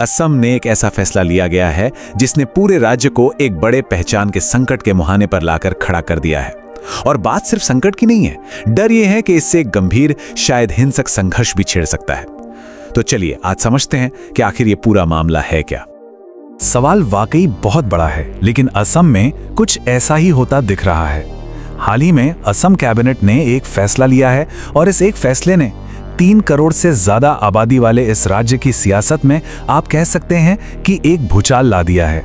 असम ने एक ऐसा फैसला लिया गया है जिसने पूरे राज्य को एक बड़े पहचान के संकट के मुहाने पर लाकर खड़ा कर दिया है। और बात सिर्फ संकट की नहीं है, डर यह है कि इससे एक गंभीर, शायद हिंसक संघर्ष भी छिड़ सकता है। तो चलिए आज समझते हैं कि आखिर ये पूरा मामला है क्या। सवाल वाकई बहुत बड़ा है, लेकिन असम में कुछ ऐसा ही होता दिख रहा है। हाल ही में असम कैबिनेट ने एक फैसला लिया है और इस एक फैसले ने 3 करोड़ से ज्यादा आबादी वाले इस राज्य की सियासत में आप कह सकते हैं कि एक भूचाल ला दिया है।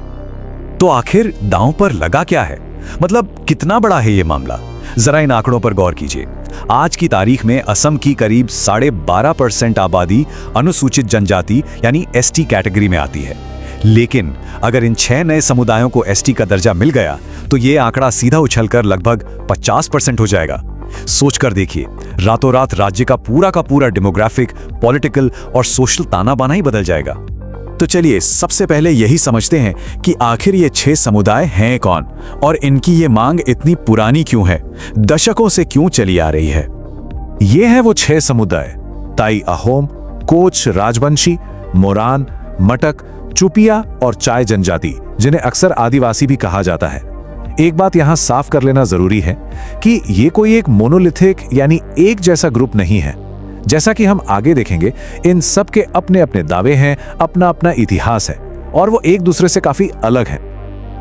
तो आखिर दांव पर लगा क्या है? मतलब कितना बड़ा है ये मामला? जरा इन आंकड़ों पर गौर कीजिए। आज की तारीख में असम की करीब 12.5% आबादी अनुसूचित जनजाति यानी एसटी कैटेगरी में आती है। लेकिन अगर इन 6 नए समुदायों को एसटी का दर्जा मिल गया तो ये आंकड़ा सीधा उछलकर लगभग 50% हो जाएगा। सोचकर देखिए, रातों रात राज्य का पूरा डेमोग्राफिक, पॉलिटिकल और सोशल ताना बाना ही बदल जाएगा। तो चलिए सबसे पहले यही समझते हैं कि आखिर ये 6 समुदाय हैं कौन और इनकी ये मांग इतनी पुरानी क्यों है, दशकों से क्यों चली आ रही है। ये हैं वो 6 समुदाय: ताई अहोम, कोच राजवंशी, मोरान, मटक, चुपिया और चाय जनजाति, जिन्हें अक्सर आदिवासी भी कहा जाता है। एक बात यहां साफ कर लेना जरूरी है कि ये कोई एक मोनोलिथिक यानी एक जैसा ग्रुप नहीं है। जैसा कि हम आगे देखेंगे, इन सब के अपने अपने दावे हैं, अपना अपना इतिहास है और वो एक दूसरे से काफी अलग है।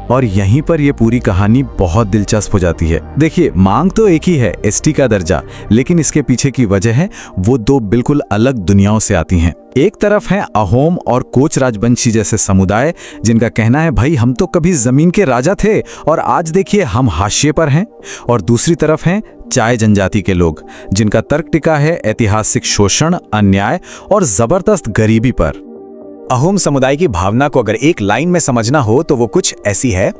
और यहीं पर ये पूरी कहानी बहुत दिलचस्प हो जाती है। देखिए, मांग तो एक ही है, एसटी का दर्जा, लेकिन इसके पीछे की वजह है वो 2 बिल्कुल अलग दुनियाओं से आती हैं। एक तरफ है अहोम और कोच राजवंशी जैसे समुदाय, जिनका कहना है भाई हम तो कभी जमीन के राजा थे और आज देखिए हम हाशिए पर हैं। और दूसरी तरफ हैं चाय जनजाति के लोग, जिनका तर्क टिका है ऐतिहासिक शोषण, अन्याय और जबरदस्त गरीबी पर। अहोम समुदाय की भावना को अगर एक लाइन में समझना हो तो वो कुछ ऐसी है।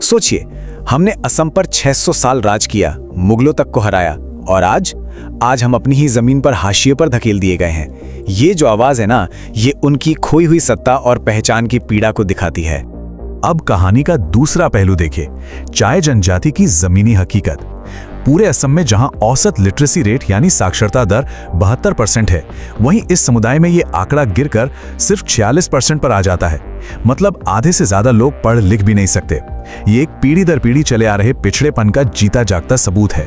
सोचिए, हमने असम पर 600 साल राज किया, मुगलों तक को हराया और आज हम अपनी ही जमीन पर हाशिए पर धकेल दिए गए हैं। ये जो आवाज है ना, ये उनकी खोई हुई सत्ता और पहचान की पीड़ा को दिखाती है। अब कहानी का दूसरा पहलू देखिए, चाय जनजाति की जमीनी हकीकत। पूरे असम में जहां औसत लिटरेसी रेट यानी साक्षरता दर 72% है, वहीं इस समुदाय में ये आंकड़ा गिरकर सिर्फ 46% पर आ जाता है। मतलब आधे से ज्यादा लोग पढ़ लिख भी नहीं सकते। ये एक पीढ़ी दर पीढ़ी चले आ रहे पिछड़ेपन का जीता जागता सबूत है।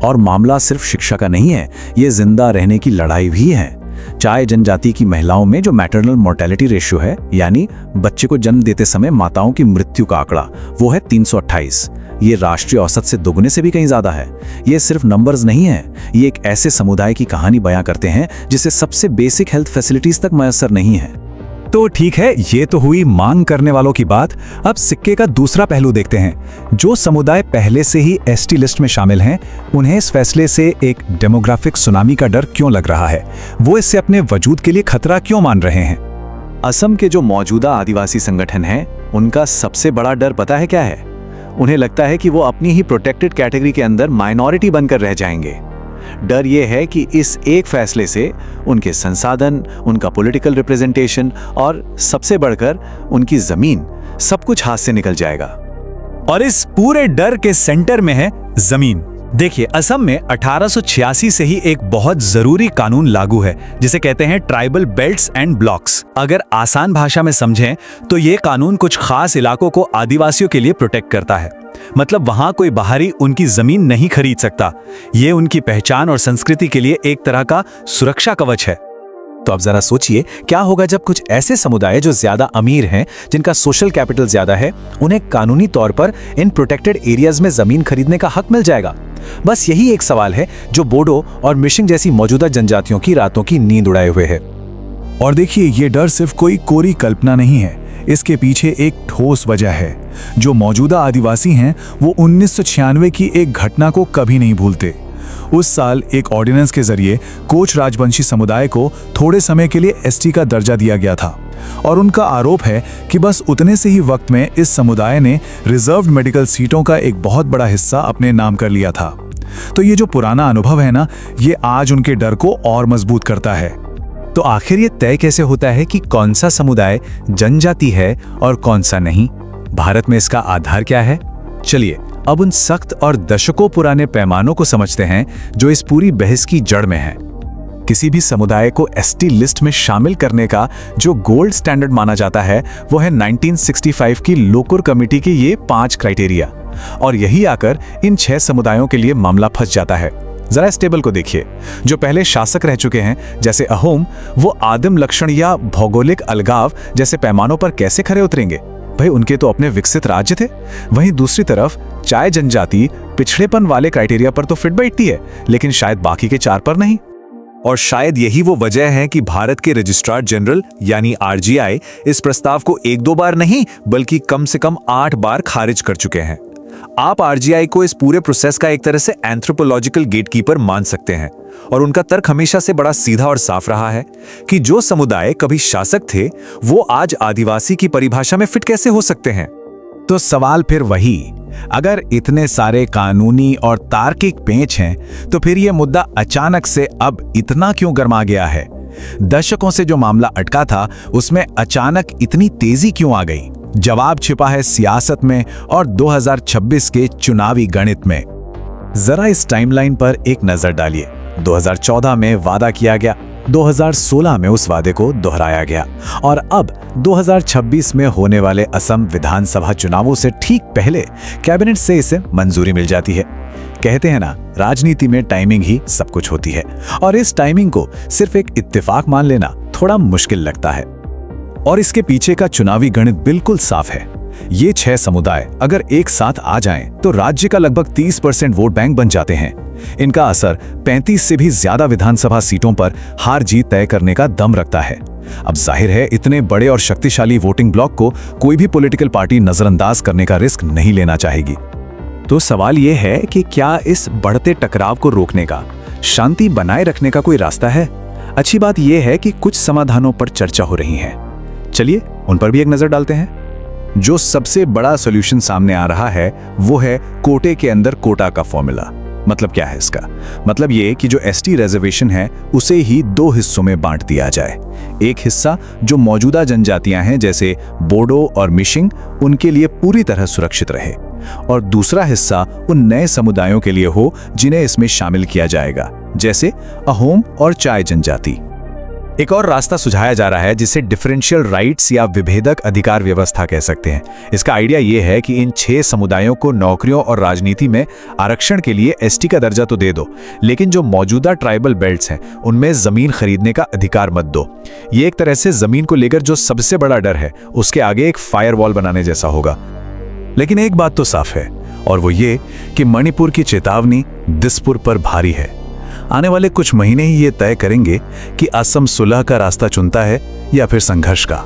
और मामला सिर्फ शिक्षा का नहीं है, ये जिंदा रहने की लड़ाई भी है। चाय जनजाति की महिलाओं में जो मैटरनल मोर्टेलिटी रेशियो है, यानी बच्चे को जन्म देते समय माताओं की मृत्यु का आंकड़ा, वो है 328। ये राष्ट्रीय औसत से दोगुने से भी कहीं ज्यादा है। ये सिर्फ नंबर्स नहीं है, ये एक ऐसे समुदाय की कहानी बयां करते हैं जिसे सबसे बेसिक हेल्थ फैसिलिटीज तक मैसर नहीं है। तो ठीक है, ये तो हुई मांग करने वालों की बात। अब सिक्के का दूसरा पहलू देखते हैं। जो समुदाय पहले से ही एसटी लिस्ट में शामिल हैं, उन्हें इस फैसले से एक डेमोग्राफिक सुनामी का डर क्यों लग रहा है? वो इससे अपने वजूद के लिए खतरा क्यों मान रहे हैं? असम के जो मौजूदा आदिवासी संगठन हैं, उनका सबसे बड़ा डर पता है क्या है? उन्हें लगता है कि वो अपनी ही प्रोटेक्टेड कैटेगरी के अंदर माइनॉरिटी बनकर रह जाएंगे। डर ये है कि इस एक फैसले से उनके संसाधन, उनका पॉलिटिकल रिप्रेजेंटेशन और सबसे बढ़कर उनकी जमीन, सब कुछ हाथ से निकल जाएगा। और इस पूरे डर के सेंटर में है जमीन। देखिए, असम में 1886 से ही एक बहुत जरूरी कानून लागू है, जिसे कहते हैं ट्राइबल बेल्ट्स एंड ब्लॉक्स। अगर आसान भाषा में समझें तो ये कानून कुछ खास इलाकों को आदिवासियों के लिए प्रोटेक्ट करता है। मतलब वहां कोई बाहरी उनकी जमीन नहीं खरीद सकता। ये उनकी पहचान और संस्कृति के लिए एक तरह का सुरक्षा कवच है। तो अब जरा सोचिए, क्या होगा जब कुछ ऐसे समुदाय जो ज्यादा अमीर हैं, जिनका सोशल कैपिटल ज्यादा है, उन्हें कानूनी तौर पर इन प्रोटेक्टेड एरियाज में जमीन खरीदने का हक मिल जाएगा? बस यही एक सवाल है जो बोडो और मिशिंग जैसी मौजूदा जनजातियों की रातों की नींद उड़ाए हुए है। और देखिए, ये डर सिर्फ कोई कोरी कल्पना नहीं है, इसके पीछे एक ठोस वजह है। जो मौजूदा आदिवासी हैं, वो 1996 की एक घटना को कभी नहीं भूलते। उस साल एक ऑर्डिनेंस के जरिए कोच राजवंशी समुदाय को थोड़े समय के लिए एसटी का दर्जा दिया गया था और उनका आरोप है कि बस उतने से ही वक्त में इस समुदाय ने रिजर्व्ड मेडिकल सीटों का एक बहुत बड़ा हिस्सा अपने नाम कर लिया था। तो ये जो पुराना अनुभव है ना, ये आज उनके डर को और मजबूत करता है। तो आखिर ये तय कैसे होता है कि कौन सा समुदाय जनजाति है और कौन सा नहीं? भारत में इसका आधार क्या है? चलिए अब उन सख्त और दशकों पुराने पैमानों को समझते हैं जो इस पूरी बहस की जड़ में हैं। किसी भी समुदाय को एसटी लिस्ट में शामिल करने का जो गोल्ड स्टैंडर्ड माना जाता है वो है 1965 की लोकुर कमेटी के ये 5 क्राइटेरिया। और यही आकर इन 6 समुदायों के लिए मामला फंस जाता है। जरा इस टेबल को देखिए। जो पहले शासक रह चुके हैं जैसे अहोम, वो आदिम लक्षण या भौगोलिक अलगाव जैसे पैमानों पर कैसे खरे उतरेंगे? भाई उनके तो अपने विकसित राज्य थे। वहीं दूसरी तरफ चाय जनजाति पिछड़ेपन वाले क्राइटेरिया पर तो फिट बैठती है, लेकिन शायद बाकी के 4 पर नहीं। और शायद यही वो वजह है कि भारत के रजिस्ट्रार जनरल यानी आरजीआई इस प्रस्ताव को 1-2 बार नहीं बल्कि कम से कम 8 बार खारिज कर चुके हैं। आप आरजीआई को इस पूरे प्रोसेस का एक तरह से एंथ्रोपोलॉजिकल गेटकीपर मान सकते हैं। और उनका तर्क हमेशा से बड़ा सीधा और साफ रहा है कि जो समुदाय कभी शासक थे वो आज आदिवासी की परिभाषा में फिट कैसे हो सकते हैं। तो सवाल फिर वही, अगर इतने सारे कानूनी और तार्किक पेंच हैं तो फिर यह मुद्दा अचानक से अब इतना क्यों गर्मा गया है? दशकों से जो मामला अटका था उसमें अचानक इतनी तेजी क्यों आ गई? जवाब छिपा है सियासत में और 2026 के चुनावी गणित में। जरा इस टाइमलाइन पर एक नजर डालिए। 2014 में वादा किया गया, 2016 में उस वादे को दोहराया गया और अब 2026 में होने वाले असम विधानसभा चुनावों से ठीक पहले कैबिनेट से इसे मंजूरी मिल जाती है। कहते हैं ना, राजनीति में टाइमिंग ही सब कुछ होती है और इस टाइमिंग को सिर्फ एक इत्तेफाक मान लेना थोड़ा मुश्किल लगता है। और इसके पीछे का चुनावी गणित बिल्कुल साफ है। ये 6 समुदाय अगर एक साथ आ जाएं तो राज्य का लगभग 30% वोट बैंक बन जाते हैं। इनका असर 35 से भी ज्यादा विधानसभा सीटों पर हार जीत तय करने का दम रखता है। अब जाहिर है इतने बड़े और शक्तिशाली वोटिंग ब्लॉक को कोई भी पॉलिटिकल पार्टी नजरअंदाज करने का रिस्क नहीं लेना चाहेगी। तो सवाल यह है कि क्या इस बढ़ते टकराव को रोकने का, शांति बनाए रखने का कोई रास्ता है? अच्छी बात यह है कि कुछ समाधानों पर चर्चा हो रही है। चलिए उन पर भी एक नजर डालते हैं। जो सबसे बड़ा सॉल्यूशन सामने आ रहा है वो है कोटे के अंदर कोटा का फॉर्मूला। मतलब क्या है इसका? मतलब ये कि जो एसटी रिजर्वेशन है उसे ही 2 हिस्सों में बांट दिया जाए। एक हिस्सा जो मौजूदा जनजातियां हैं जैसे बोडो और मिशिंग, उनके लिए पूरी तरह सुरक्षित रहे और दूसरा हिस्सा उन नए समुदायों के लिए हो जिन्हें इसमें शामिल किया जाएगा, जैसे अहोम और चाय जनजाति। एक और रास्ता सुझाया जा रहा है जिसे डिफरेंशियल राइट्स या विभेदक अधिकार व्यवस्था कह सकते हैं। इसका आइडिया यह है कि इन 6 समुदायों को नौकरियों और राजनीति में आरक्षण के लिए एसटी का दर्जा तो दे दो, लेकिन जो मौजूदा ट्राइबल बेल्ट्स हैं उनमें जमीन खरीदने का अधिकार मत दो। ये एक तरह से जमीन को लेकर जो सबसे बड़ा डर है उसके आगे एक फायरवॉल बनाने जैसा होगा। लेकिन एक बात तो साफ है और वो ये कि मणिपुर की चेतावनी दिसपुर पर भारी है। आने वाले कुछ महीने ही ये तय करेंगे कि असम सुलह का रास्ता चुनता है या फिर संघर्ष का।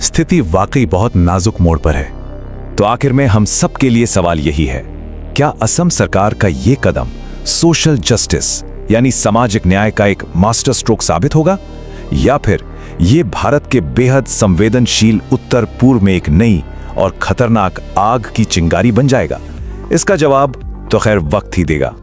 स्थिति वाकई बहुत नाजुक मोड़ पर है। तो आखिर में हम सब के लिए सवाल यही है, क्या असम सरकार का ये कदम सोशल जस्टिस यानी सामाजिक न्याय का एक मास्टर स्ट्रोक साबित होगा, या फिर ये भारत के बेहद संवेदनशील उत्तर पूर्व में एक नई और खतरनाक आग की चिंगारी बन जाएगा? इसका जवाब तो खैर वक्त ही देगा।